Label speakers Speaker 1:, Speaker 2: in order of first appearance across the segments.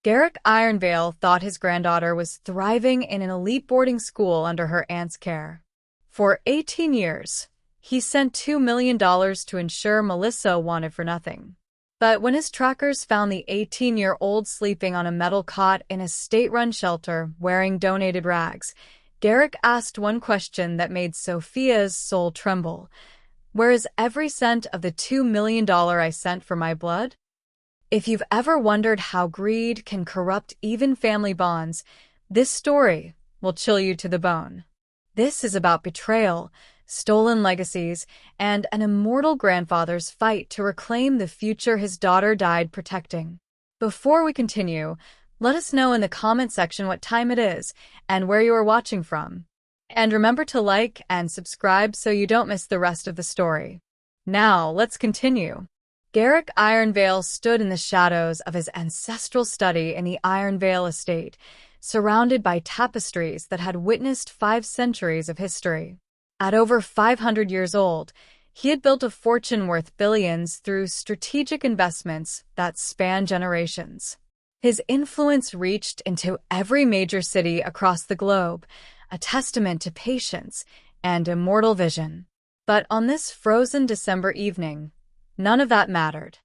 Speaker 1: Garrick Ironvale thought his granddaughter was thriving in an elite boarding school under her aunt's care. For 18 years, he sent $2 million to ensure Melissa wanted for nothing. But when his trackers found the 18-year-old sleeping on a metal cot in a state-run shelter wearing donated rags, Garrick asked one question that made Sophia's soul tremble. Where is every cent of the $2 million I sent for my blood? If you've ever wondered how greed can corrupt even family bonds, this story will chill you to the bone. This is about betrayal, stolen legacies, and an immortal grandfather's fight to reclaim the future his daughter died protecting. Before we continue, let us know in the comment section what time it is and where you are watching from. And remember to like and subscribe so you don't miss the rest of the story. Now, let's continue. Garrick Ironvale stood in the shadows of his ancestral study in the Ironvale estate, surrounded by tapestries that had witnessed 5 centuries of history. At over 500 years old, he had built a fortune worth billions through strategic investments that span generations. His influence reached into every major city across the globe, a testament to patience and immortal vision. But on this frozen December evening, none of that mattered.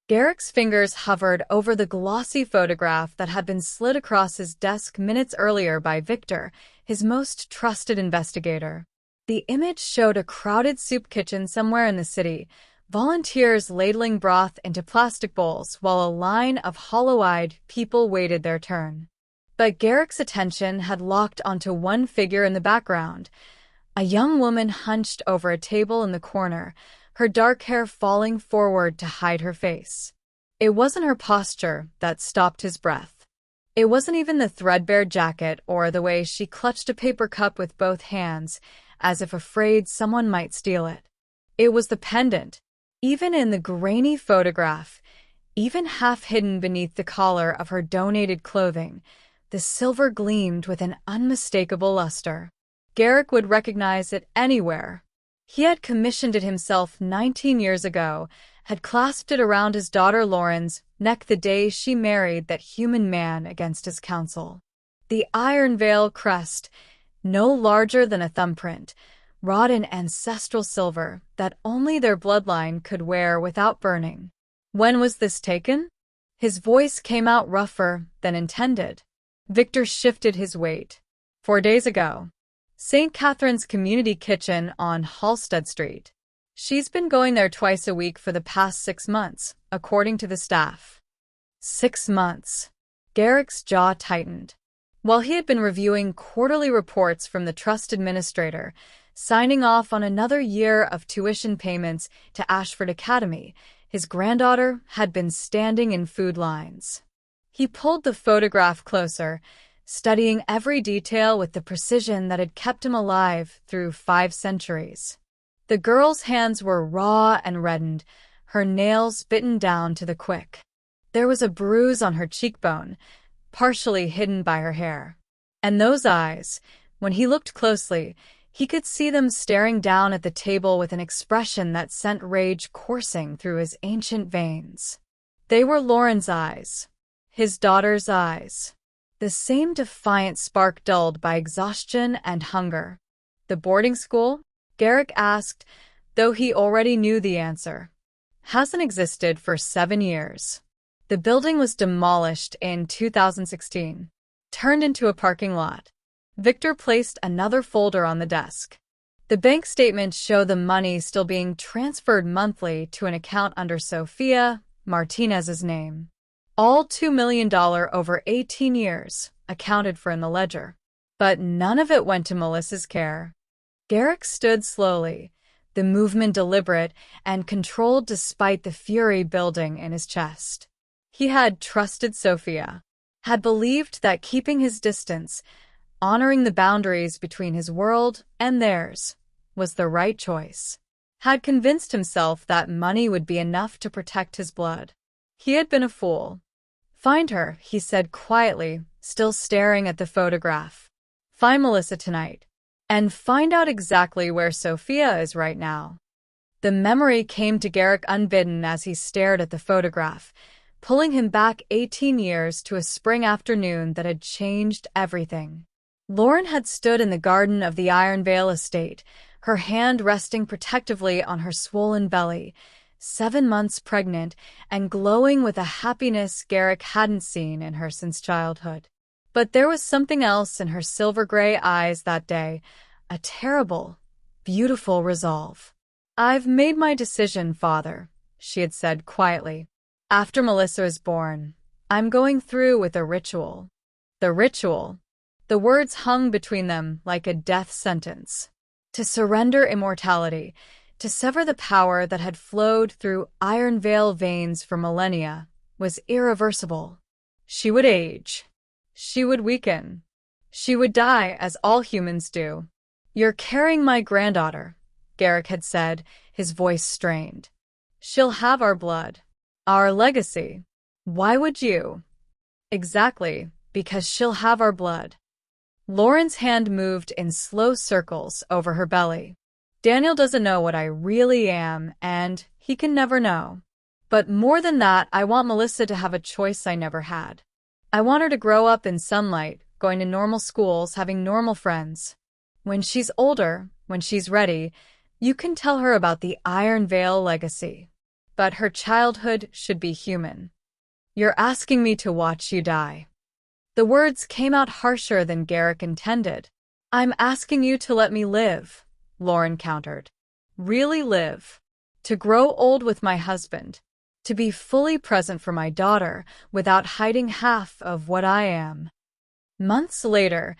Speaker 1: Garrick's fingers hovered over the glossy photograph that had been slid across his desk minutes earlier by Victor, his most trusted investigator. The image showed a crowded soup kitchen somewhere in the city, volunteers ladling broth into plastic bowls while a line of hollow-eyed people waited their turn. But Garrick's attention had locked onto one figure in the background, a young woman hunched over a table in the corner, her dark hair falling forward to hide her face. It wasn't her posture that stopped his breath. It wasn't even the threadbare jacket or the way she clutched a paper cup with both hands, as if afraid someone might steal it. It was the pendant. Even in the grainy photograph, even half hidden beneath the collar of her donated clothing, the silver gleamed with an unmistakable luster. Garrick would recognize it anywhere. He had commissioned it himself 19 years ago, had clasped it around his daughter Lauren's neck the day she married that human man against his counsel. The Ironvale crest, no larger than a thumbprint, wrought in ancestral silver that only their bloodline could wear without burning. When was this taken? His voice came out rougher than intended. Victor shifted his weight. 4 days ago. St. Catherine's Community Kitchen on Halsted Street. She's been going there twice a week for the past 6 months, according to the staff. 6 months. Garrick's jaw tightened. While he had been reviewing quarterly reports from the trust administrator, signing off on another year of tuition payments to Ashford Academy, his granddaughter had been standing in food lines. He pulled the photograph closer, studying every detail with the precision that had kept him alive through 5 centuries. The girl's hands were raw and reddened, her nails bitten down to the quick. There was a bruise on her cheekbone, partially hidden by her hair. And those eyes, when he looked closely, he could see them staring down at the table with an expression that sent rage coursing through his ancient veins. They were Lauren's eyes, his daughter's eyes. The same defiant spark dulled by exhaustion and hunger. The boarding school? Garrick asked, though he already knew the answer. Hasn't existed for 7 years. The building was demolished in 2016, turned into a parking lot. Victor placed another folder on the desk. The bank statements show the money still being transferred monthly to an account under Sophia Martinez's name. All $2 million over 18 years, accounted for in the ledger. But none of it went to Melissa's care. Garrick stood slowly, the movement deliberate and controlled despite the fury building in his chest. He had trusted Sophia, had believed that keeping his distance, honoring the boundaries between his world and theirs, was the right choice. Had convinced himself that money would be enough to protect his blood. He had been a fool. Find her, he said quietly, still staring at the photograph. Find Melissa tonight. And find out exactly where Sophia is right now. The memory came to Garrick unbidden as he stared at the photograph, pulling him back 18 years to a spring afternoon that had changed everything. Lauren had stood in the garden of the Ironvale estate, her hand resting protectively on her swollen belly, 7 months pregnant and glowing with a happiness Garrick hadn't seen in her since childhood. But there was something else in her silver-gray eyes that day, a terrible, beautiful resolve. "I've made my decision, Father," she had said quietly. "After Melissa is born, I'm going through with a ritual." The ritual. The words hung between them like a death sentence. To surrender immortality, to sever the power that had flowed through Ironvale veins for millennia, was irreversible. She would age. She would weaken. She would die as all humans do. "You're carrying my granddaughter," Garrick had said, his voice strained. "She'll have our blood. Our legacy." "Why would you?" "Exactly, because she'll have our blood." Lauren's hand moved in slow circles over her belly. "Daniel doesn't know what I really am, and he can never know. But more than that, I want Melissa to have a choice I never had. I want her to grow up in sunlight, going to normal schools, having normal friends. When she's older, when she's ready, you can tell her about the Ironvale legacy. But her childhood should be human. You're asking me to watch you die." The words came out harsher than Garrick intended. "I'm asking you to let me live," Lauren countered. "Really live. To grow old with my husband. To be fully present for my daughter without hiding half of what I am." Months later,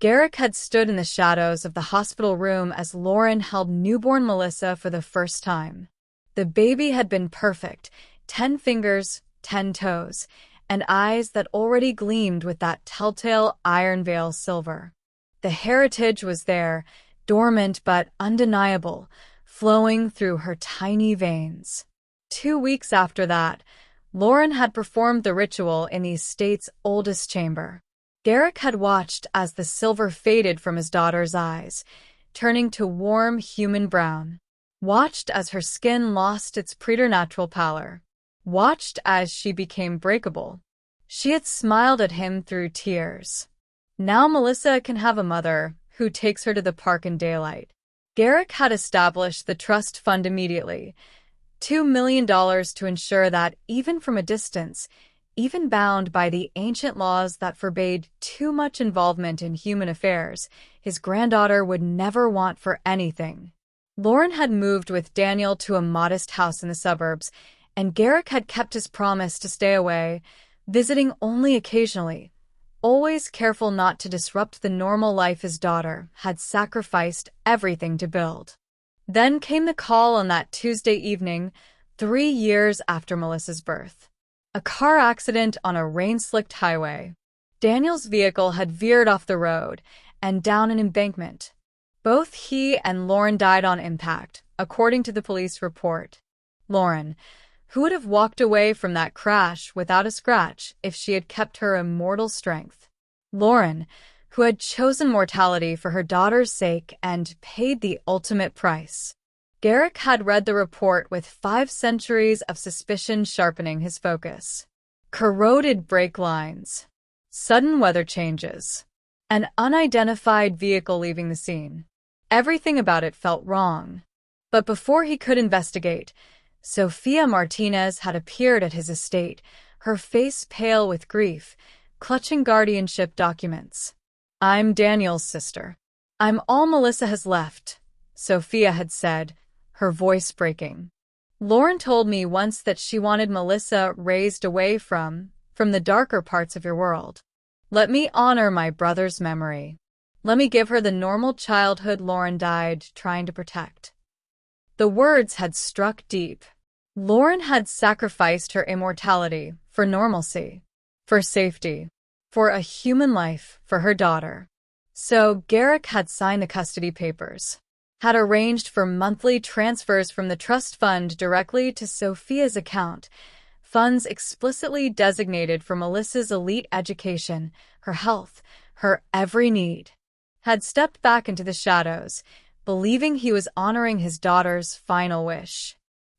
Speaker 1: Garrick had stood in the shadows of the hospital room as Lauren held newborn Melissa for the first time. The baby had been perfect, 10 fingers, 10 toes, and eyes that already gleamed with that telltale Ironvale silver. The heritage was there, dormant but undeniable, flowing through her tiny veins. 2 weeks after that, Lauren had performed the ritual in the estate's oldest chamber. Garrick had watched as the silver faded from his daughter's eyes, turning to warm human brown. Watched as her skin lost its preternatural pallor. Watched as she became breakable. She had smiled at him through tears. Now Melissa can have a mother who takes her to the park in daylight. Garrick had established the trust fund immediately, $2 million to ensure that, even from a distance, even bound by the ancient laws that forbade too much involvement in human affairs, his granddaughter would never want for anything. Lauren had moved with Daniel to a modest house in the suburbs, and Garrick had kept his promise to stay away, visiting only occasionally, always careful not to disrupt the normal life his daughter had sacrificed everything to build. Then came the call on that Tuesday evening, 3 years after Melissa's birth. A car accident on a rain-slicked highway. Daniel's vehicle had veered off the road and down an embankment. Both he and Lauren died on impact, according to the police report. Lauren, who would have walked away from that crash without a scratch if she had kept her immortal strength. Lauren, who had chosen mortality for her daughter's sake and paid the ultimate price. Garrick had read the report with 5 centuries of suspicion sharpening his focus. Corroded brake lines. Sudden weather changes. An unidentified vehicle leaving the scene. Everything about it felt wrong. But before he could investigate, Sophia Martinez had appeared at his estate, her face pale with grief, clutching guardianship documents. "I'm Daniel's sister. I'm all Melissa has left," Sophia had said, her voice breaking. "Lauren told me once that she wanted Melissa raised away from the darker parts of your world. Let me honor my brother's memory. Let me give her the normal childhood Lauren died trying to protect." The words had struck deep. Lauren had sacrificed her immortality for normalcy, for safety, for a human life for her daughter. So Garrick had signed the custody papers, had arranged for monthly transfers from the trust fund directly to Sophia's account, funds explicitly designated for Melissa's elite education, her health, her every need. Had stepped back into the shadows, believing he was honoring his daughter's final wish.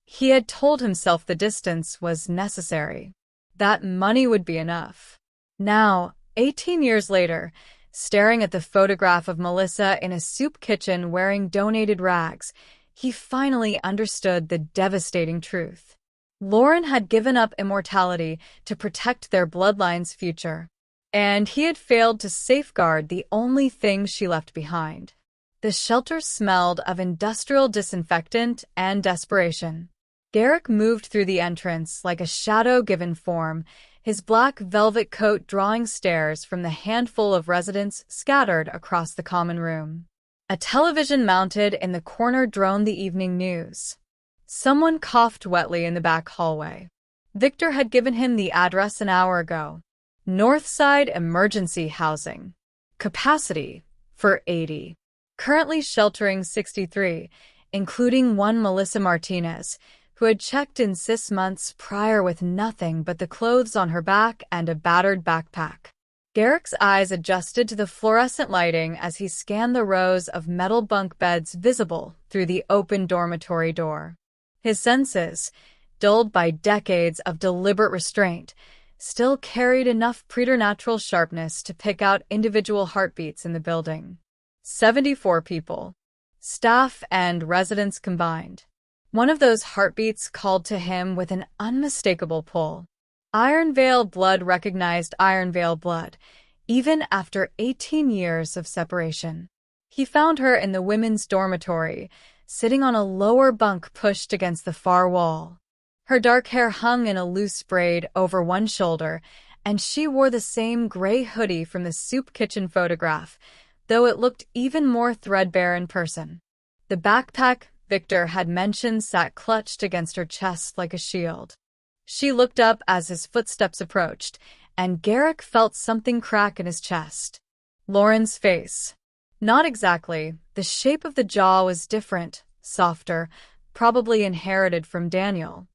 Speaker 1: He had told himself the distance was necessary. That money would be enough. Now, 18 years later, staring at the photograph of Melissa in a soup kitchen wearing donated rags, he finally understood the devastating truth. Lauren had given up immortality to protect their bloodline's future, and he had failed to safeguard the only thing she left behind. The shelter smelled of industrial disinfectant and desperation. Garrick moved through the entrance like a shadow given form, his black velvet coat drawing stares from the handful of residents scattered across the common room. A television mounted in the corner droned the evening news. Someone coughed wetly in the back hallway. Victor had given him the address an hour ago. Northside Emergency Housing. Capacity for 80. Currently sheltering 63, including one Melissa Martinez, who had checked in 6 months prior with nothing but the clothes on her back and a battered backpack. Garrick's eyes adjusted to the fluorescent lighting as he scanned the rows of metal bunk beds visible through the open dormitory door. His senses, dulled by decades of deliberate restraint, still carried enough preternatural sharpness to pick out individual heartbeats in the building. 74 people, staff and residents combined. One of those heartbeats called to him with an unmistakable pull. Ironvale blood recognized Ironvale blood, even after 18 years of separation. He found her in the women's dormitory, sitting on a lower bunk pushed against the far wall. Her dark hair hung in a loose braid over one shoulder, and she wore the same gray hoodie from the soup kitchen photograph, though it looked even more threadbare in person. The backpack Victor had mentioned sat clutched against her chest like a shield. She looked up as his footsteps approached, and Garrick felt something crack in his chest. Lauren's face. Not exactly. The shape of the jaw was different, softer, probably inherited from Daniel.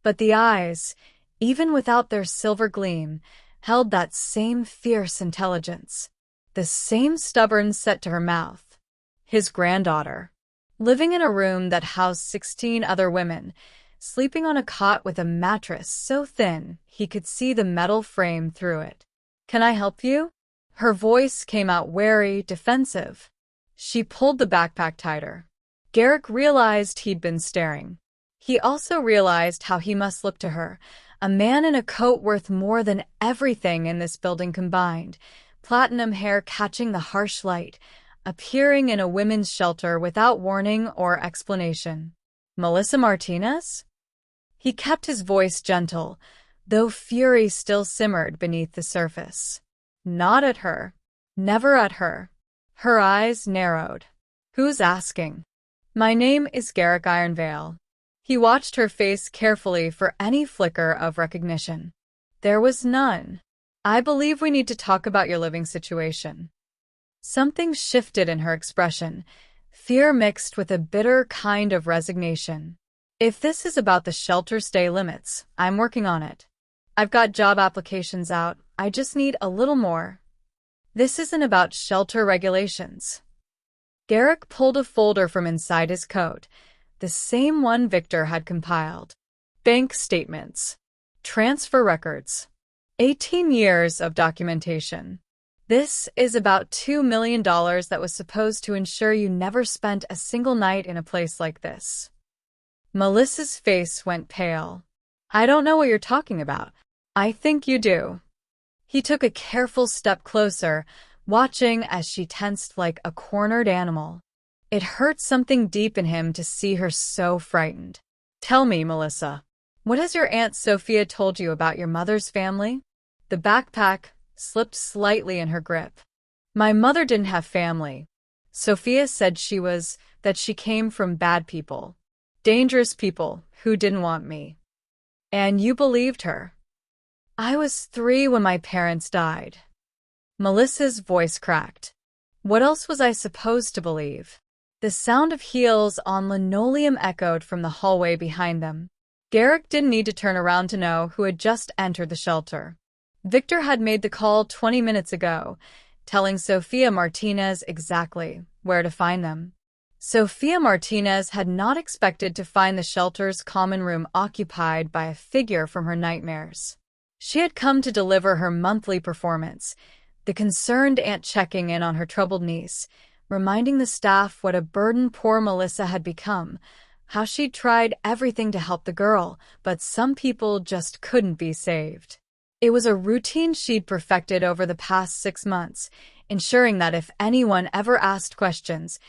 Speaker 1: But the eyes, even without their silver gleam, held that same fierce intelligence. The same stubborn set to her mouth. His granddaughter. Living in a room that housed 16 other women, sleeping on a cot with a mattress so thin he could see the metal frame through it. "Can I help you?" Her voice came out wary, defensive. She pulled the backpack tighter. Garrick realized he'd been staring. He also realized how he must look to her, a man in a coat worth more than everything in this building combined, platinum hair catching the harsh light, appearing in a women's shelter without warning or explanation. Melissa Martinez? He kept his voice gentle, though fury still simmered beneath the surface. Not at her. Never at her. Her eyes narrowed. "Who's asking?" "My name is Garrick Ironvale." He watched her face carefully for any flicker of recognition. There was none. "I believe we need to talk about your living situation." Something shifted in her expression, fear mixed with a bitter kind of resignation. "If this is about the shelter stay limits, I'm working on it. I've got job applications out, I just need a little more." "This isn't about shelter regulations." Garrick pulled a folder from inside his coat, the same one Victor had compiled. Bank statements. Transfer records. 18 years of documentation. "This is about $2 million that was supposed to ensure you never spent a single night in a place like this." Melissa's face went pale. "I don't know what you're talking about." "I think you do." He took a careful step closer, watching as she tensed like a cornered animal. It hurt something deep in him to see her so frightened. "Tell me, Melissa, what has your Aunt Sophia told you about your mother's family?" The backpack slipped slightly in her grip. "My mother didn't have family. Sophia said that she came from bad people. Dangerous people who didn't want me." "And you believed her?" "I was 3 when my parents died." Melissa's voice cracked. What else was I supposed to believe? The sound of heels on linoleum echoed from the hallway behind them. Garrick didn't need to turn around to know who had just entered the shelter. Victor had made the call 20 minutes ago, telling Sophia Martinez exactly where to find them. Sophia Martinez had not expected to find the shelter's common room occupied by a figure from her nightmares. She had come to deliver her monthly performance, the concerned aunt checking in on her troubled niece, reminding the staff what a burden poor Melissa had become, how she'd tried everything to help the girl, but some people just couldn't be saved. It was a routine she'd perfected over the past 6 months, ensuring that if anyone ever asked questions,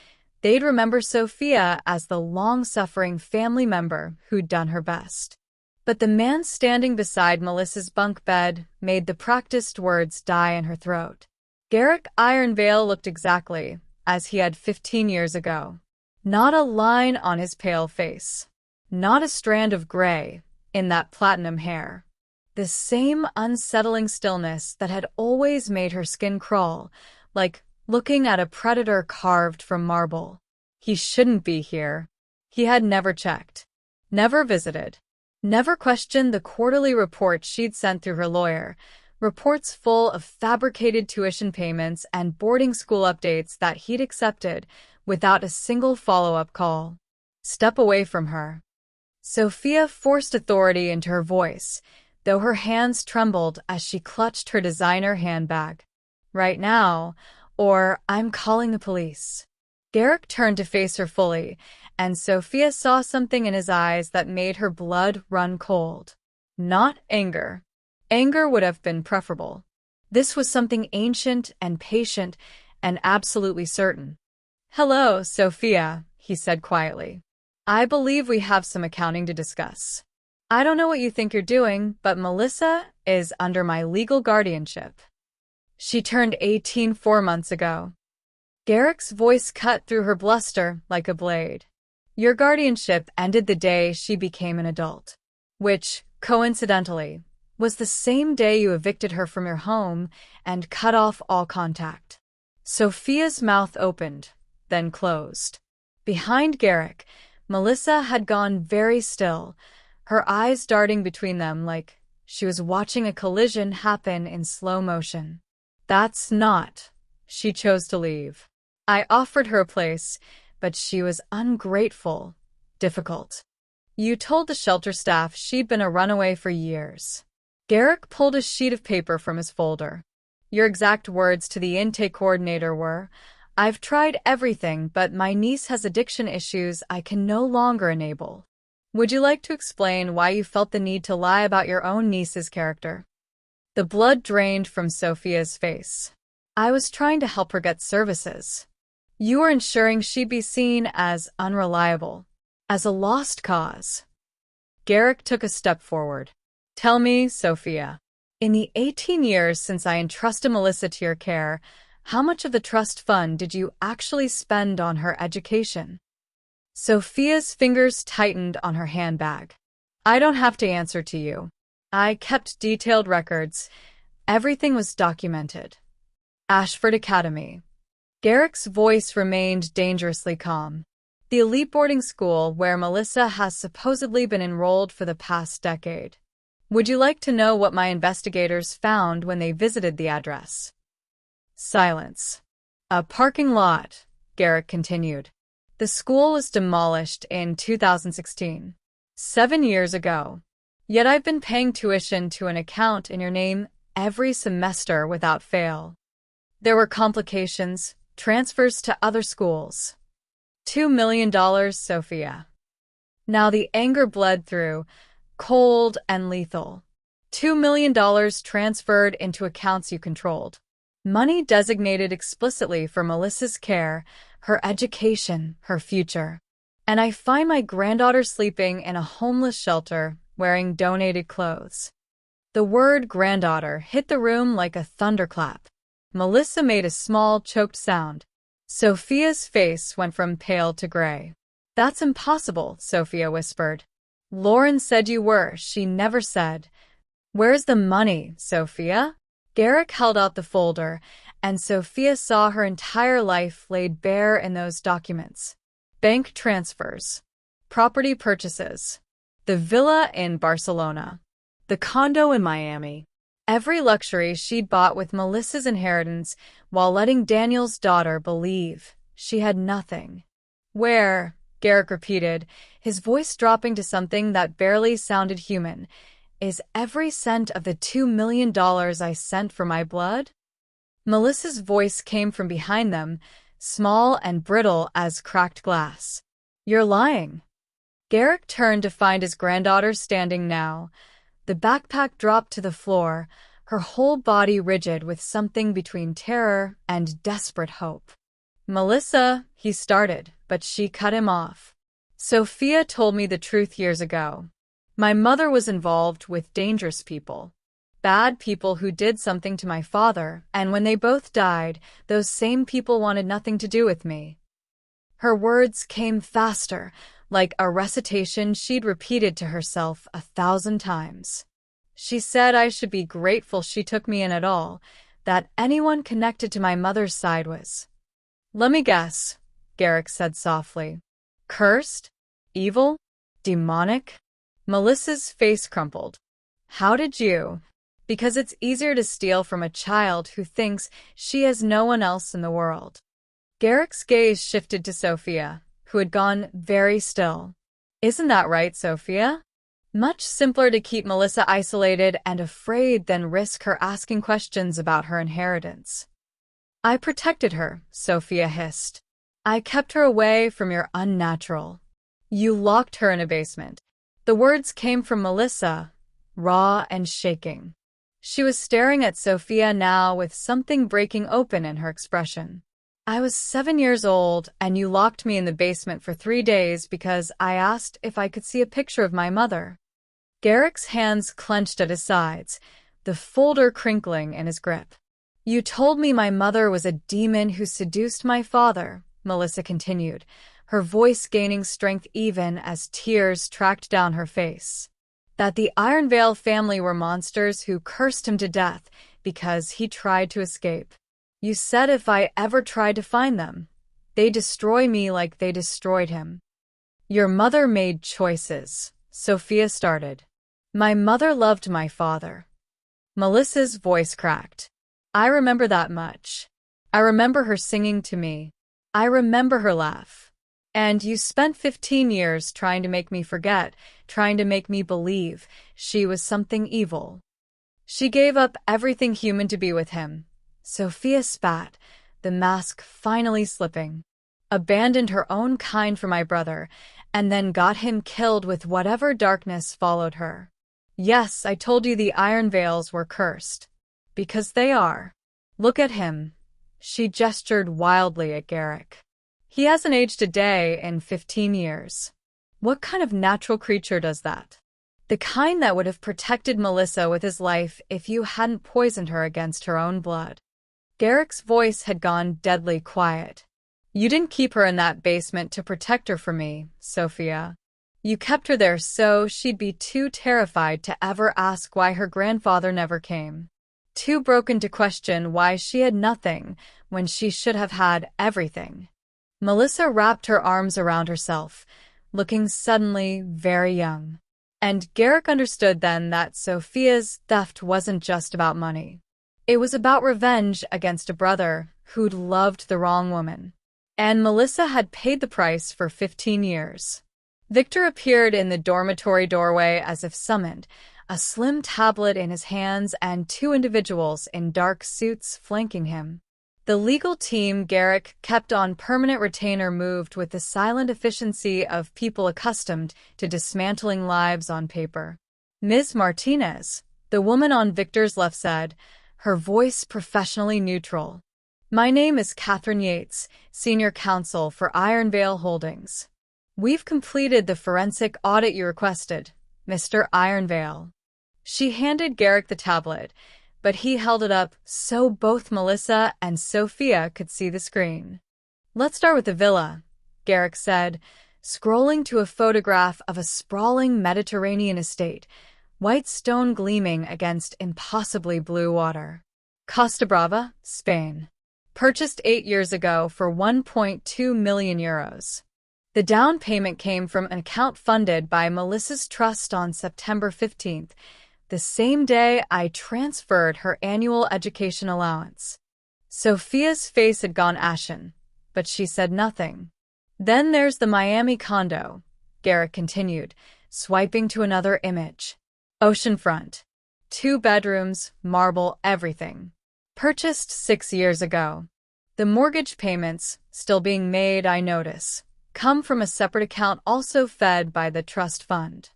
Speaker 1: they'd remember Sophia as the long-suffering family member who'd done her best. But the man standing beside Melissa's bunk bed made the practiced words die in her throat. Garrick Ironvale looked exactly as he had 15 years ago. Not a line on his pale face. Not a strand of gray in that platinum hair. The same unsettling stillness that had always made her skin crawl, like looking at a predator carved from marble. He shouldn't be here. He had never checked. Never visited. Never questioned the quarterly reports she'd sent through her lawyer, reports full of fabricated tuition payments and boarding school updates that he'd accepted without a single follow-up call. Step away from her. Sophia forced authority into her voice, though her hands trembled as she clutched her designer handbag. Right now, or I'm calling the police. Garrick turned to face her fully, and Sophia saw something in his eyes that made her blood run cold. Not anger. Anger would have been preferable. This was something ancient and patient and absolutely certain. "Hello, Sophia," he said quietly. "I believe we have some accounting to discuss. I don't know what you think you're doing, but Melissa is under my legal guardianship. She turned 18 4 months ago." Garrick's voice cut through her bluster like a blade. "Your guardianship ended the day she became an adult, which, coincidentally, was the same day you evicted her from your home and cut off all contact." Sophia's mouth opened, then closed. Behind Garrick, Melissa had gone very still, her eyes darting between them like she was watching a collision happen in slow motion. "That's not." She chose to leave. "I offered her a place, but she was ungrateful, difficult. You told the shelter staff she'd been a runaway for years." Garrick pulled a sheet of paper from his folder. "Your exact words to the intake coordinator were, 'I've tried everything, but my niece has addiction issues I can no longer enable.' Would you like to explain why you felt the need to lie about your own niece's character?" The blood drained from Sophia's face. "I was trying to help her get services. You were ensuring she'd be seen as unreliable, as a lost cause." Garrick took a step forward. "Tell me, Sophia, in the 18 years since I entrusted Melissa to your care, how much of the trust fund did you actually spend on her education?" Sophia's fingers tightened on her handbag. "I don't have to answer to you. I kept detailed records. Everything was documented." Ashford Academy. Garrick's voice remained dangerously calm. "The elite boarding school where Melissa has supposedly been enrolled for the past decade. Would you like to know what my investigators found when they visited the address?" Silence. "A parking lot," Garrick continued. "The school was demolished in 2016. 7 years ago. Yet I've been paying tuition to an account in your name every semester without fail. There were complications, transfers to other schools. $2 million, Sophia." Now the anger bled through, cold and lethal. $2 million transferred into accounts you controlled. Money designated explicitly for Melissa's care, her education, her future. And I find my granddaughter sleeping in a homeless shelter, wearing donated clothes. The word granddaughter hit the room like a thunderclap. Melissa made a small, choked sound. Sophia's face went from pale to gray. "That's impossible," Sophia whispered. "Lauren said you were. She never said." "Where's the money, Sophia?" Garrick held out the folder, and Sophia saw her entire life laid bare in those documents. Bank transfers, property purchases, the villa in Barcelona, the condo in Miami. Every luxury she'd bought with Melissa's inheritance while letting Daniel's daughter believe she had nothing. "Where?" Garrick repeated, his voice dropping to something that barely sounded human. is every cent of the $2 million I sent for my blood? Melissa's voice came from behind them, small and brittle as cracked glass. You're lying. Garrick turned to find his granddaughter standing now. The backpack dropped to the floor, her whole body rigid with something between terror and desperate hope. Melissa, he started, but she cut him off. Sophia told me the truth years ago. My mother was involved with dangerous people. Bad people who did something to my father, and when they both died, those same people wanted nothing to do with me. Her words came faster, like a recitation she'd repeated to herself 1,000 times. She said I should be grateful she took me in at all, that anyone connected to my mother's side was. Let me guess, Garrick said softly. Cursed? Evil? Demonic? Melissa's face crumpled. How did you? Because it's easier to steal from a child who thinks she has no one else in the world. Garrick's gaze shifted to Sophia, who had gone very still. Isn't that right, Sophia? Much simpler to keep Melissa isolated and afraid than risk her asking questions about her inheritance. I protected her, Sophia hissed. I kept her away from your unnatural. You locked her in a basement. The words came from Melissa, raw and shaking. She was staring at Sophia now with something breaking open in her expression. I was 7 years old, and you locked me in the basement for 3 days because I asked if I could see a picture of my mother. Garrick's hands clenched at his sides, the folder crinkling in his grip. You told me my mother was a demon who seduced my father, Melissa continued, her voice gaining strength even as tears tracked down her face. That the Ironvale family were monsters who cursed him to death because he tried to escape. You said if I ever tried to find them, they'd destroy me like they destroyed him. Your mother made choices, Sophia started. My mother loved my father. Melissa's voice cracked. I remember that much. I remember her singing to me. I remember her laugh. And you spent 15 years trying to make me forget, trying to make me believe she was something evil. She gave up everything human to be with him. Sophia spat, the mask finally slipping. Abandoned her own kind for my brother, and then got him killed with whatever darkness followed her. Yes, I told you the Ironvales were cursed. Because they are. Look at him. She gestured wildly at Garrick. He hasn't aged a day in 15 years. What kind of natural creature does that? The kind that would have protected Melissa with his life if you hadn't poisoned her against her own blood. Garrick's voice had gone deadly quiet. You didn't keep her in that basement to protect her from me, Sophia. You kept her there so she'd be too terrified to ever ask why her grandfather never came. Too broken to question why she had nothing when she should have had everything. Melissa wrapped her arms around herself, looking suddenly very young. And Garrick understood then that Sophia's theft wasn't just about money. It was about revenge against a brother who'd loved the wrong woman. And Melissa had paid the price for 15 years. Victor appeared in the dormitory doorway as if summoned, a slim tablet in his hands and 2 individuals in dark suits flanking him. The legal team Garrick kept on permanent retainer moved with the silent efficiency of people accustomed to dismantling lives on paper. Ms. Martinez, the woman on Victor's left said, her voice professionally neutral. My name is Catherine Yates, Senior Counsel for Ironvale Holdings. We've completed the forensic audit you requested, Mr. Ironvale. She handed Garrick the tablet, but he held it up so both Melissa and Sophia could see the screen. Let's start with the villa, Garrick said, scrolling to a photograph of a sprawling Mediterranean estate, white stone gleaming against impossibly blue water. Costa Brava, Spain. Purchased 8 years ago for 1.2 million euros. The down payment came from an account funded by Melissa's trust on September 15th, the same day I transferred her annual education allowance. Sophia's face had gone ashen, but she said nothing. Then there's the Miami condo, Garrick continued, swiping to another image. Oceanfront. 2 bedrooms, marble, everything. Purchased 6 years ago. The mortgage payments, still being made, I notice, come from a separate account also fed by the trust fund.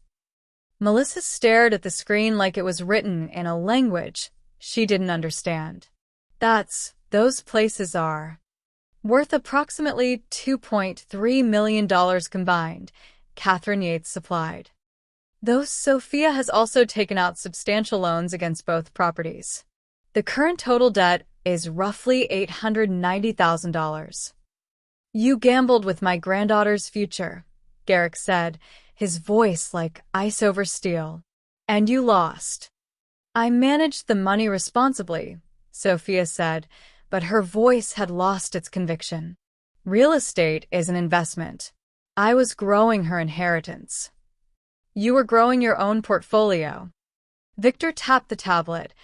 Speaker 1: Melissa stared at the screen like it was written in a language she didn't understand. Those places are worth approximately $2.3 million combined, Catherine Yates supplied. Though Sophia has also taken out substantial loans against both properties. The current total debt is roughly $890,000. You gambled with my granddaughter's future, Garrick said, his voice like ice over steel. And you lost. I managed the money responsibly, Sophia said, but her voice had lost its conviction. Real estate is an investment. I was growing her inheritance. You were growing your own portfolio. Victor tapped the tablet,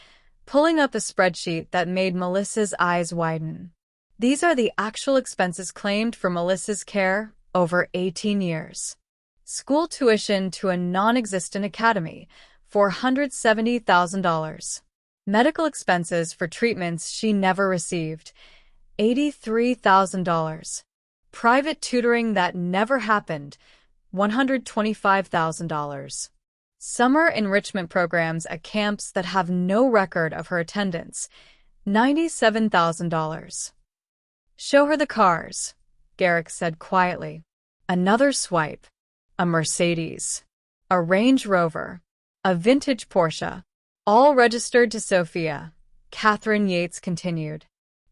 Speaker 1: pulling up a spreadsheet that made Melissa's eyes widen. These are the actual expenses claimed for Melissa's care over 18 years. School tuition to a non-existent academy, $470,000. Medical expenses for treatments she never received, $83,000. Private tutoring that never happened, $125,000. Summer enrichment programs at camps that have no record of her attendance, $97,000. Show her the cars, Garrick said quietly. Another swipe. A Mercedes. A Range Rover. A vintage Porsche. All registered to Sophia, Catherine Yates continued.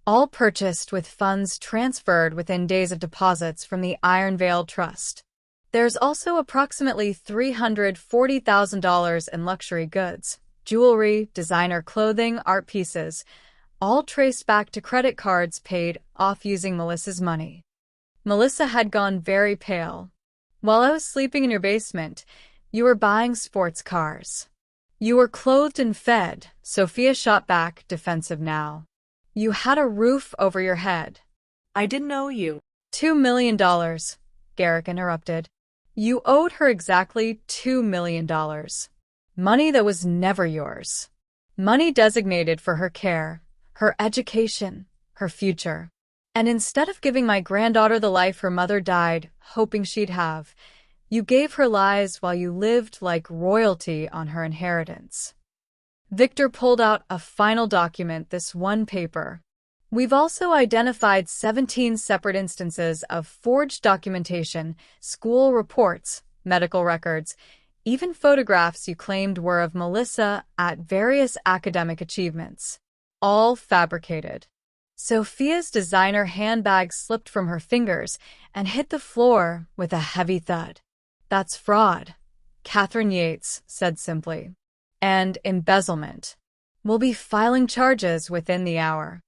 Speaker 1: All purchased with funds transferred within days of deposits from the Ironvale Trust. There's also approximately $340,000 in luxury goods, jewelry, designer clothing, art pieces, all traced back to credit cards paid off using Melissa's money. Melissa had gone very pale. While I was sleeping in your basement, you were buying sports cars. You were clothed and fed, Sophia shot back, defensive now. You had a roof over your head.
Speaker 2: I didn't know you.
Speaker 1: $2 million, Garrick interrupted. You owed her exactly $2 million. Money that was never yours. Money designated for her care, her education, her future. And instead of giving my granddaughter the life her mother died, hoping she'd have, you gave her lies while you lived like royalty on her inheritance. Victor pulled out a final document, this one paper. We've also identified 17 separate instances of forged documentation, school reports, medical records, even photographs you claimed were of Melissa at various academic achievements. All fabricated. Sophia's designer handbag slipped from her fingers and hit the floor with a heavy thud. That's fraud, Catherine Yates said simply. And embezzlement. We'll be filing charges within the hour.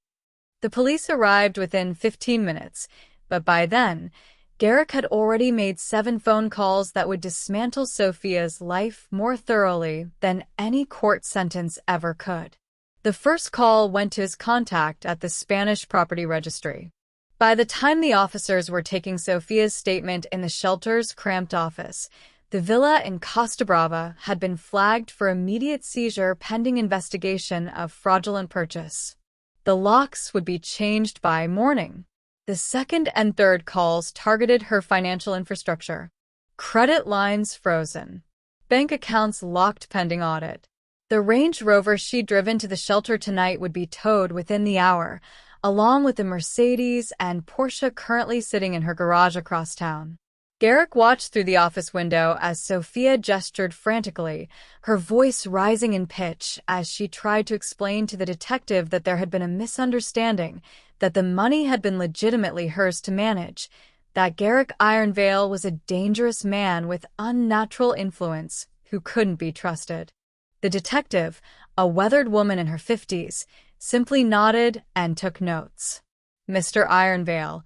Speaker 1: The police arrived within 15 minutes, but by then, Garrick had already made 7 phone calls that would dismantle Sophia's life more thoroughly than any court sentence ever could. The first call went to his contact at the Spanish property registry. By the time the officers were taking Sophia's statement in the shelter's cramped office, the villa in Costa Brava had been flagged for immediate seizure pending investigation of fraudulent purchase. The locks would be changed by morning. The second and third calls targeted her financial infrastructure. Credit lines frozen. Bank accounts locked pending audit. The Range Rover she'd driven to the shelter tonight would be towed within the hour, along with the Mercedes and Porsche currently sitting in her garage across town. Garrick watched through the office window as Sophia gestured frantically, her voice rising in pitch as she tried to explain to the detective that there had been a misunderstanding, that the money had been legitimately hers to manage, that Garrick Ironvale was a dangerous man with unnatural influence who couldn't be trusted. The detective, a weathered woman in her 50s, simply nodded and took notes. Mr. Ironvale,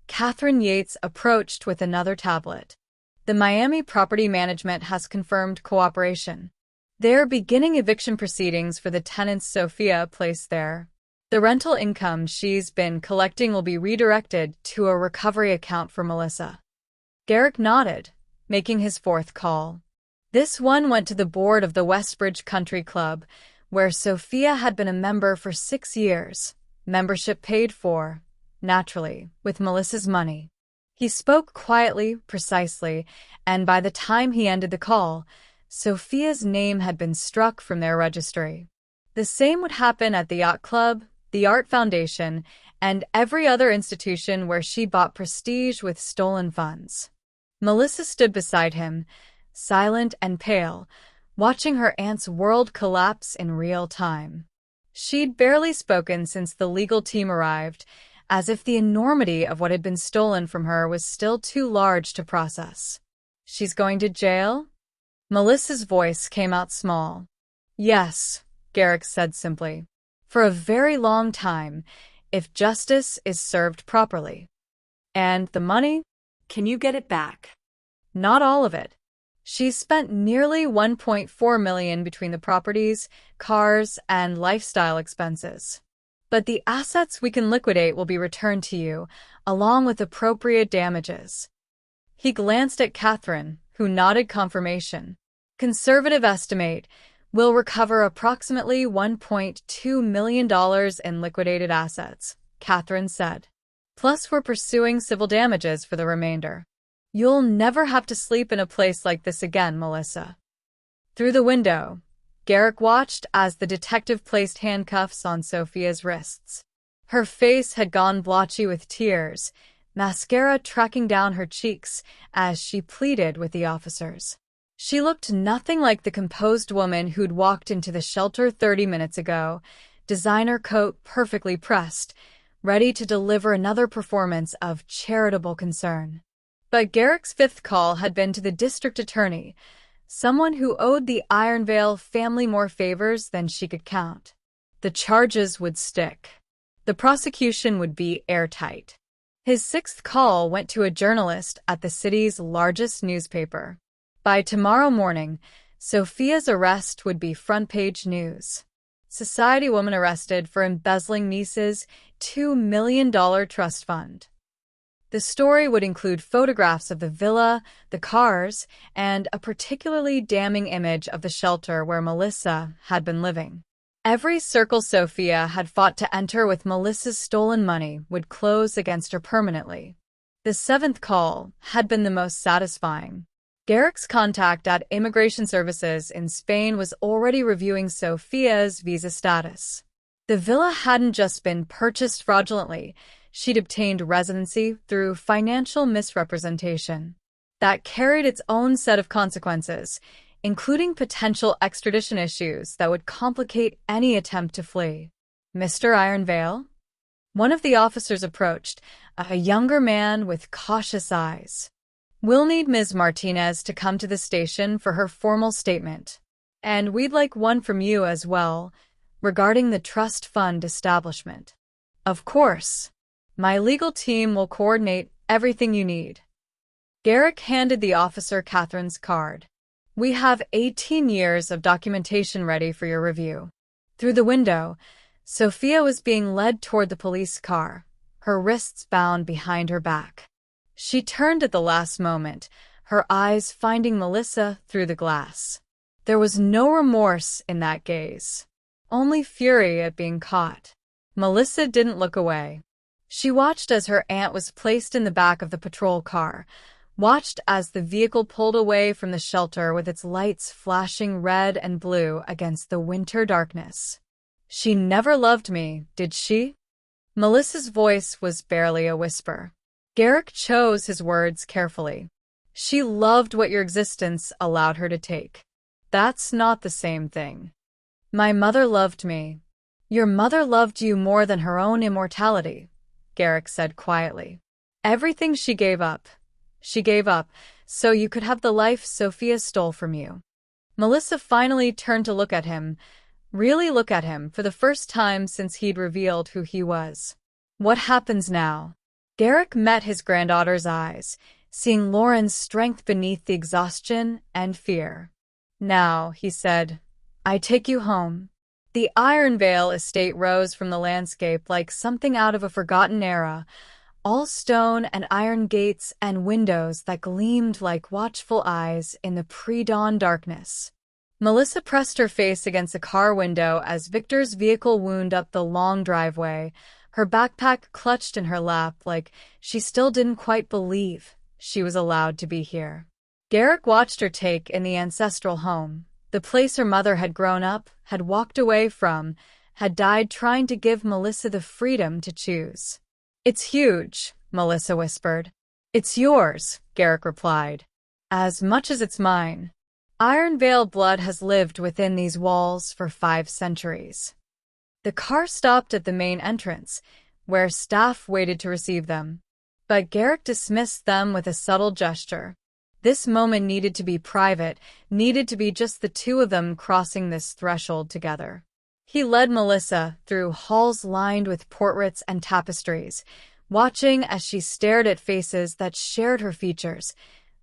Speaker 1: Catherine Yates approached with another tablet. The Miami Property Management has confirmed cooperation. They're beginning eviction proceedings for the tenants Sophia placed there. The rental income she's been collecting will be redirected to a recovery account for Melissa. Garrick nodded, making his fourth call. This one went to the board of the Westbridge Country Club, where Sophia had been a member for 6 years, membership paid for, naturally, with Melissa's money. He spoke quietly, precisely, and by the time he ended the call, Sophia's name had been struck from their registry. The same would happen at the Yacht Club, the Art Foundation, and every other institution where she bought prestige with stolen funds. Melissa stood beside him, silent and pale, watching her aunt's world collapse in real time. She'd barely spoken since the legal team arrived, as if the enormity of what had been stolen from her was still too large to process. "She's going to jail?" Melissa's voice came out small. "Yes," Garrick said simply. "For a very long time, if justice is served properly." "And the money? Can you get it back?" "Not all of it. She's spent nearly $1.4 million between the properties, cars, and lifestyle expenses. But the assets we can liquidate will be returned to you, along with appropriate damages." He glanced at Catherine, who nodded confirmation. "Conservative estimate, we'll recover approximately $1.2 million in liquidated assets," Catherine said. "Plus we're pursuing civil damages for the remainder. You'll never have to sleep in a place like this again, Melissa." Through the window, Garrick watched as the detective placed handcuffs on Sophia's wrists. Her face had gone blotchy with tears, mascara tracking down her cheeks as she pleaded with the officers. She looked nothing like the composed woman who'd walked into the shelter 30 minutes ago, designer coat perfectly pressed, ready to deliver another performance of charitable concern. But Garrick's fifth call had been to the district attorney, someone who owed the Ironvale family more favors than she could count. The charges would stick. The prosecution would be airtight. His sixth call went to a journalist at the city's largest newspaper. By tomorrow morning, Sophia's arrest would be front-page news. Society woman arrested for embezzling niece's $2 million trust fund. The story would include photographs of the villa, the cars, and a particularly damning image of the shelter where Melissa had been living. Every circle Sophia had fought to enter with Melissa's stolen money would close against her permanently. The seventh call had been the most satisfying. Garrick's contact at Immigration Services in Spain was already reviewing Sophia's visa status. The villa hadn't just been purchased fraudulently, she'd obtained residency through financial misrepresentation. That carried its own set of consequences, including potential extradition issues that would complicate any attempt to flee. "Mr. Ironvale?" One of the officers approached, a younger man with cautious eyes. "We'll need Ms. Martinez to come to the station for her formal statement. And we'd like one from you as well, regarding the trust fund establishment." "Of course. My legal team will coordinate everything you need." Garrick handed the officer Catherine's card. "We have 18 years of documentation ready for your review." Through the window, Sophia was being led toward the police car, her wrists bound behind her back. She turned at the last moment, her eyes finding Melissa through the glass. There was no remorse in that gaze, only fury at being caught. Melissa didn't look away. She watched as her aunt was placed in the back of the patrol car, watched as the vehicle pulled away from the shelter with its lights flashing red and blue against the winter darkness. "She never loved me, did she?" Melissa's voice was barely a whisper. Garrick chose his words carefully. "She loved what your existence allowed her to take. That's not the same thing." "My mother loved me." "Your mother loved you more than her own immortality," Garrick said quietly. "Everything she gave up, so you could have the life Sophia stole from you." Melissa finally turned to look at him, really look at him for the first time since he'd revealed who he was. "What happens now?" Garrick met his granddaughter's eyes, seeing Lauren's strength beneath the exhaustion and fear. "Now," he said, "I take you home." The Ironvale estate rose from the landscape like something out of a forgotten era, all stone and iron gates and windows that gleamed like watchful eyes in the pre-dawn darkness. Melissa pressed her face against a car window as Victor's vehicle wound up the long driveway, her backpack clutched in her lap like she still didn't quite believe she was allowed to be here. Garrick watched her take in the ancestral home, the place her mother had grown up, had walked away from, had died trying to give Melissa the freedom to choose. "It's huge," Melissa whispered. "It's yours," Garrick replied. "As much as it's mine. Iron Vale blood has lived within these walls for 5 centuries. The car stopped at the main entrance, where staff waited to receive them. But Garrick dismissed them with a subtle gesture. This moment needed to be private, needed to be just the two of them crossing this threshold together. He led Melissa through halls lined with portraits and tapestries, watching as she stared at faces that shared her features,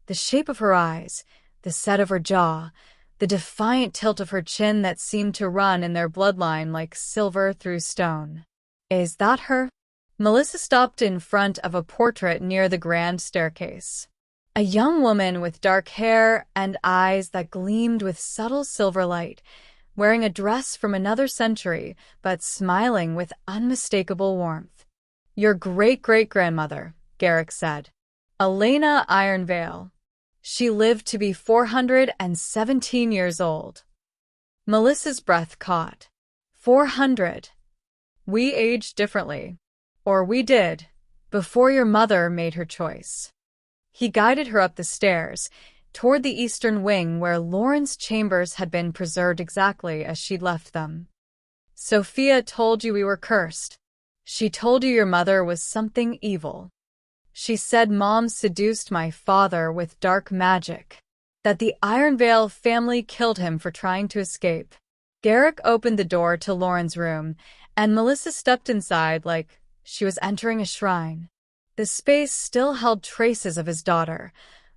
Speaker 1: the shape of her eyes, the set of her jaw, the defiant tilt of her chin that seemed to run in their bloodline like silver through stone. "Is that her?" Melissa stopped in front of a portrait near the grand staircase. A young woman with dark hair and eyes that gleamed with subtle silver light, wearing a dress from another century, but smiling with unmistakable warmth. "Your great-great-grandmother," Garrick said. "Elena Ironvale. She lived to be 417 years old." Melissa's breath caught. 400. "We aged differently. Or we did, before your mother made her choice." He guided her up the stairs, toward the eastern wing where Lauren's chambers had been preserved exactly as she'd left them. "Sophia told you we were cursed. She told you your mother was something evil. She said Mom seduced my father with dark magic, that the Ironvale family killed him for trying to escape." Garrick opened the door to Lauren's room, and Melissa stepped inside like she was entering a shrine. The space still held traces of his daughter,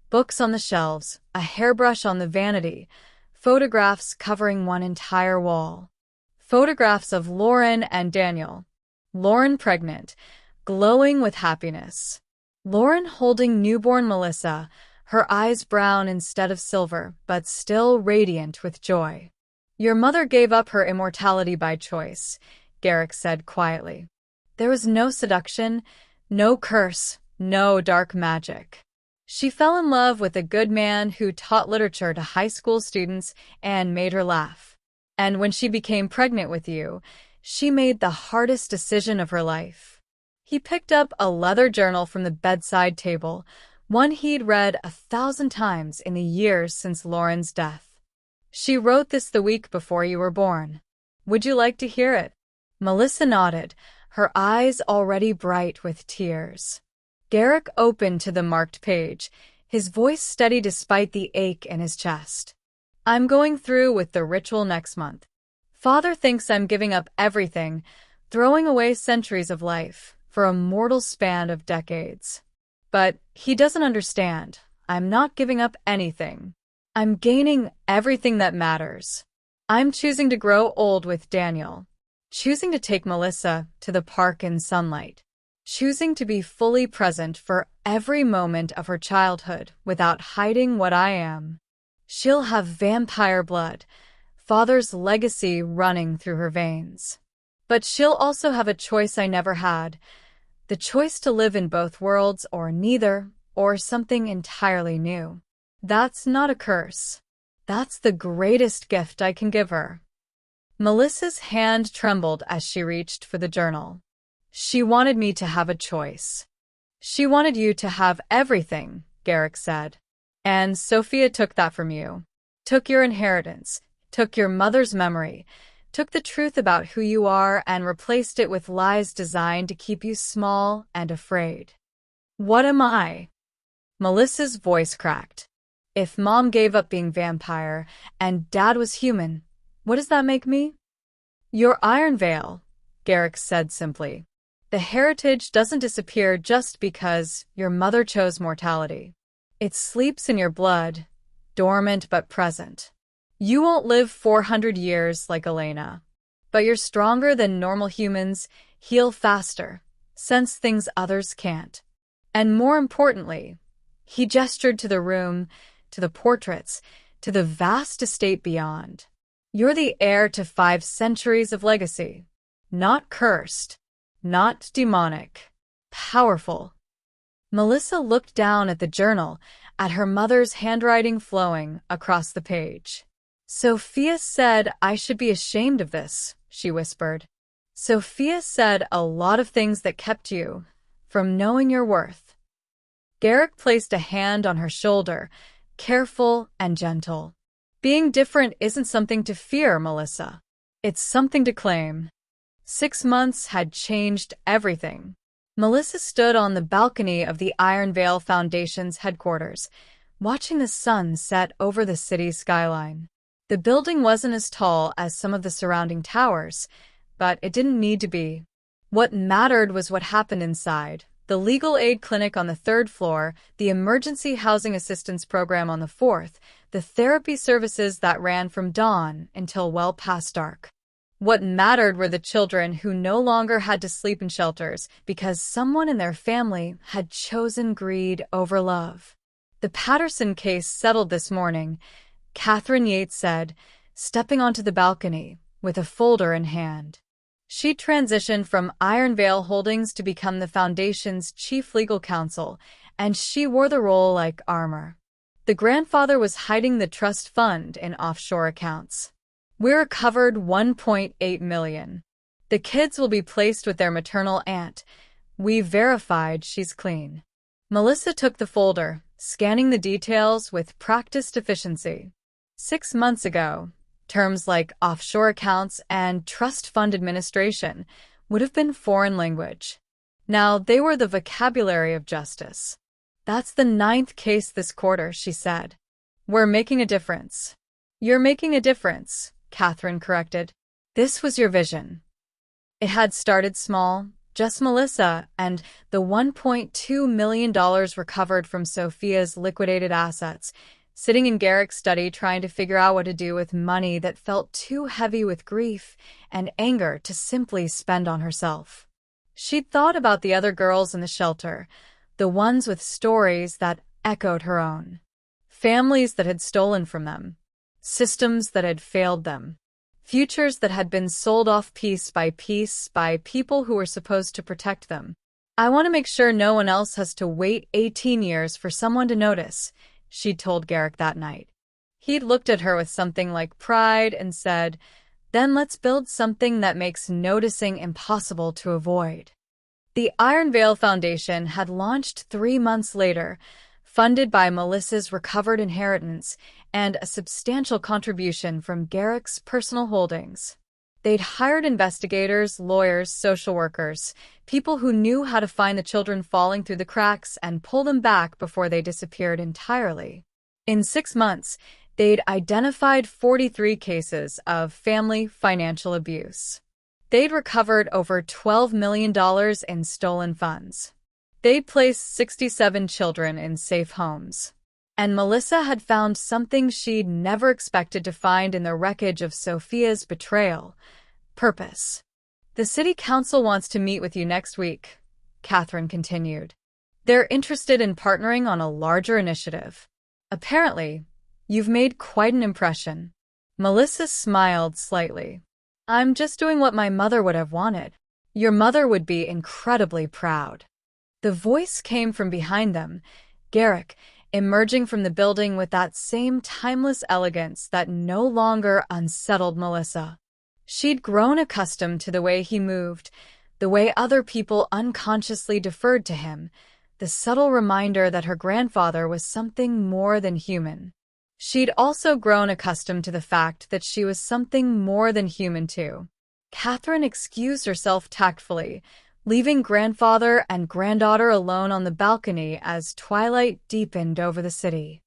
Speaker 1: books on the shelves, a hairbrush on the vanity, photographs covering one entire wall. Photographs of Lauren and Daniel. Lauren pregnant, glowing with happiness. Lauren holding newborn Melissa, her eyes brown instead of silver, but still radiant with joy. "Your mother gave up her immortality by choice," Garrick said quietly. "There was no seduction, no curse, no dark magic. She fell in love with a good man who taught literature to high school students and made her laugh. And when she became pregnant with you, she made the hardest decision of her life." He picked up a leather journal from the bedside table, one he'd read 1,000 times in the years since Lauren's death. "She wrote this the week before you were born. Would you like to hear it?" Melissa nodded, her eyes already bright with tears. Garrick opened to the marked page, his voice steady despite the ache in his chest. "I'm going through with the ritual next month. Father thinks I'm giving up everything, throwing away centuries of life for a mortal span of decades. But he doesn't understand. I'm not giving up anything. I'm gaining everything that matters. I'm choosing to grow old with Daniel, choosing to take Melissa to the park in sunlight, choosing to be fully present for every moment of her childhood without hiding what I am. She'll have vampire blood, Father's legacy running through her veins. But she'll also have a choice I never had, the choice to live in both worlds or neither, or something entirely new. That's not a curse. That's the greatest gift I can give her." Melissa's hand trembled as she reached for the journal. "She wanted me to have a choice. She wanted you to have everything," Garrick said. "And Sophia took that from you. Took your inheritance, took your mother's memory, took the truth about who you are and replaced it with lies designed to keep you small and afraid." "What am I?" Melissa's voice cracked. "If Mom gave up being vampire and Dad was human, what does that make me?" "You're Ironvale," Garrick said simply. "The heritage doesn't disappear just because your mother chose mortality. It sleeps in your blood, dormant but present. You won't live 400 years like Elena, but you're stronger than normal humans, heal faster, sense things others can't. And more importantly, he gestured to the room, to the portraits, to the vast estate beyond. You're the heir to 5 centuries of legacy. Not cursed, not demonic, powerful. Melissa looked down at the journal, at her mother's handwriting flowing across the page. Sophia said I should be ashamed of this, she whispered. Sophia said a lot of things that kept you from knowing your worth. Garrick placed a hand on her shoulder, careful and gentle. Being different isn't something to fear, Melissa. It's something to claim. 6 months had changed everything. Melissa stood on the balcony of the Iron Veil Foundation's headquarters, watching the sun set over the city's skyline. The building wasn't as tall as some of the surrounding towers, but it didn't need to be. What mattered was what happened inside. The legal aid clinic on the 3rd floor, the emergency housing assistance program on the 4th, the therapy services that ran from dawn until well past dark. What mattered were the children who no longer had to sleep in shelters because someone in their family had chosen greed over love. The Patterson case settled this morning, Catherine Yates said, stepping onto the balcony with a folder in hand. She transitioned from Iron Veil Holdings to become the Foundation's chief legal counsel, and she wore the role like armor. The grandfather was hiding the trust fund in offshore accounts. We recovered $1.8 million. The kids will be placed with their maternal aunt. We verified she's clean. Melissa took the folder, scanning the details with practiced efficiency. 6 months ago, terms like offshore accounts and trust fund administration would have been foreign language. Now they were the vocabulary of justice. That's the 9th case this quarter, she said. We're making a difference. You're making a difference, Catherine corrected. This was your vision. It had started small, just Melissa and the $1.2 million recovered from Sophia's liquidated assets, sitting in Garrick's study trying to figure out what to do with money that felt too heavy with grief and anger to simply spend on herself. She'd thought about the other girls in the shelter, the ones with stories that echoed her own. Families that had stolen from them. Systems that had failed them. Futures that had been sold off piece by people who were supposed to protect them. I want to make sure no one else has to wait 18 years for someone to notice, she'd told Garrick that night. He'd looked at her with something like pride and said, then let's build something that makes noticing impossible to avoid. The Iron Veil Foundation had launched 3 months later, funded by Melissa's recovered inheritance and a substantial contribution from Garrick's personal holdings. They'd hired investigators, lawyers, social workers, people who knew how to find the children falling through the cracks and pull them back before they disappeared entirely. In 6 months, they'd identified 43 cases of family financial abuse. They'd recovered over $12 million in stolen funds. They'd placed 67 children in safe homes. And Melissa had found something she'd never expected to find in the wreckage of Sophia's betrayal: purpose. The city council wants to meet with you next week, Catherine continued. They're interested in partnering on a larger initiative. Apparently, you've made quite an impression. Melissa smiled slightly. I'm just doing what my mother would have wanted. Your mother would be incredibly proud. The voice came from behind them, Garrick, emerging from the building with that same timeless elegance that no longer unsettled Melissa. She'd grown accustomed to the way he moved, the way other people unconsciously deferred to him, the subtle reminder that her grandfather was something more than human. She'd also grown accustomed to the fact that she was something more than human too. Catherine excused herself tactfully, leaving grandfather and granddaughter alone on the balcony as twilight deepened over the city.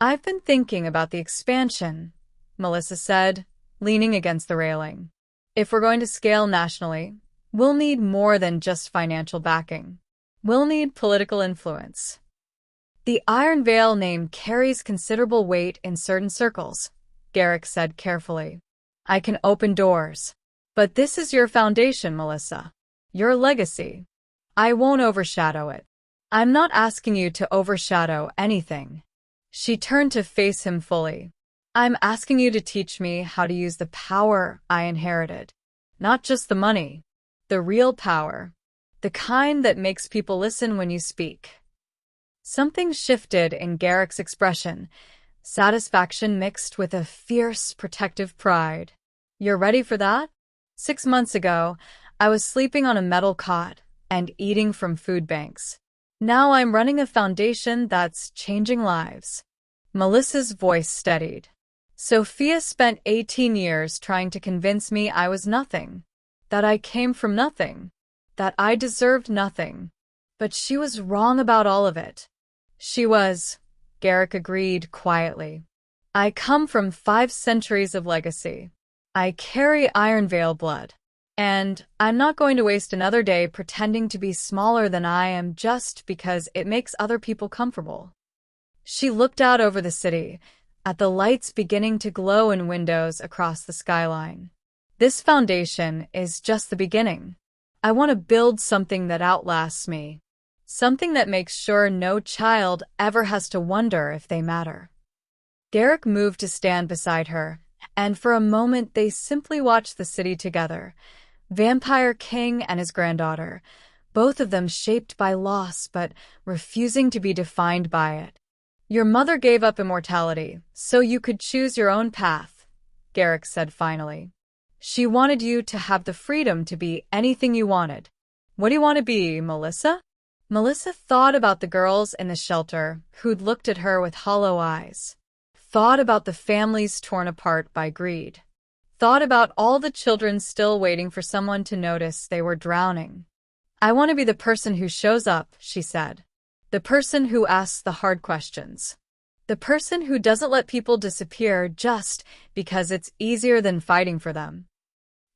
Speaker 1: I've been thinking about the expansion, Melissa said, leaning against the railing. If we're going to scale nationally, we'll need more than just financial backing. We'll need political influence. The Iron Veil name carries considerable weight in certain circles, Garrick said carefully. I can open doors. But this is your foundation, Melissa. Your legacy. I won't overshadow it. I'm not asking you to overshadow anything. She turned to face him fully. I'm asking you to teach me how to use the power I inherited. Not just the money. The real power. The kind that makes people listen when you speak. Something shifted in Garrick's expression, satisfaction mixed with a fierce, protective pride. You're ready for that? 6 months ago, I was sleeping on a metal cot and eating from food banks. Now I'm running a foundation that's changing lives. Melissa's voice steadied. Sophia spent 18 years trying to convince me I was nothing, that I came from nothing, that I deserved nothing. But she was wrong about all of it. She was, Garrick agreed quietly. I come from 5 centuries of legacy. I carry Iron Veil blood. And I'm not going to waste another day pretending to be smaller than I am just because it makes other people comfortable. She looked out over the city, at the lights beginning to glow in windows across the skyline. This foundation is just the beginning. I want to build something that outlasts me. Something that makes sure no child ever has to wonder if they matter. Garrick moved to stand beside her, and for a moment they simply watched the city together. Vampire King and his granddaughter, both of them shaped by loss but refusing to be defined by it. Your mother gave up immortality, so you could choose your own path, Garrick said finally. She wanted you to have the freedom to be anything you wanted. What do you want to be, Melissa? Melissa thought about the girls in the shelter who'd looked at her with hollow eyes. Thought about the families torn apart by greed. Thought about all the children still waiting for someone to notice they were drowning. I want to be the person who shows up, she said. The person who asks the hard questions. The person who doesn't let people disappear just because it's easier than fighting for them.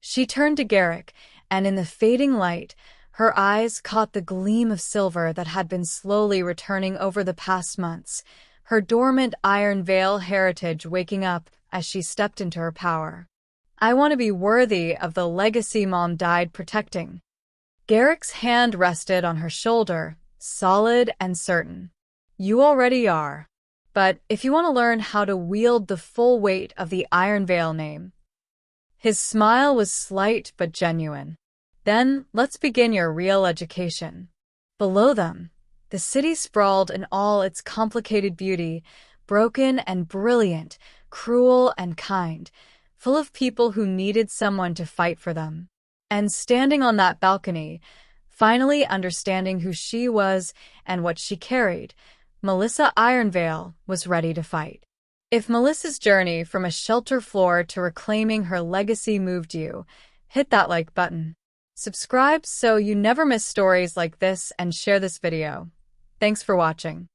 Speaker 1: She turned to Garrick, and in the fading light, her eyes caught the gleam of silver that had been slowly returning over the past months, her dormant Iron Veil heritage waking up as she stepped into her power. I want to be worthy of the legacy Mom died protecting. Garrick's hand rested on her shoulder, solid and certain. You already are. But if you want to learn how to wield the full weight of the Iron Veil name. His smile was slight but genuine. Then let's begin your real education. Below them, the city sprawled in all its complicated beauty, broken and brilliant, cruel and kind, full of people who needed someone to fight for them. And standing on that balcony, finally understanding who she was and what she carried, Melissa Ironveil was ready to fight. If Melissa's journey from a shelter floor to reclaiming her legacy moved you, hit that like button. Subscribe so you never miss stories like this and share this video. Thanks for watching.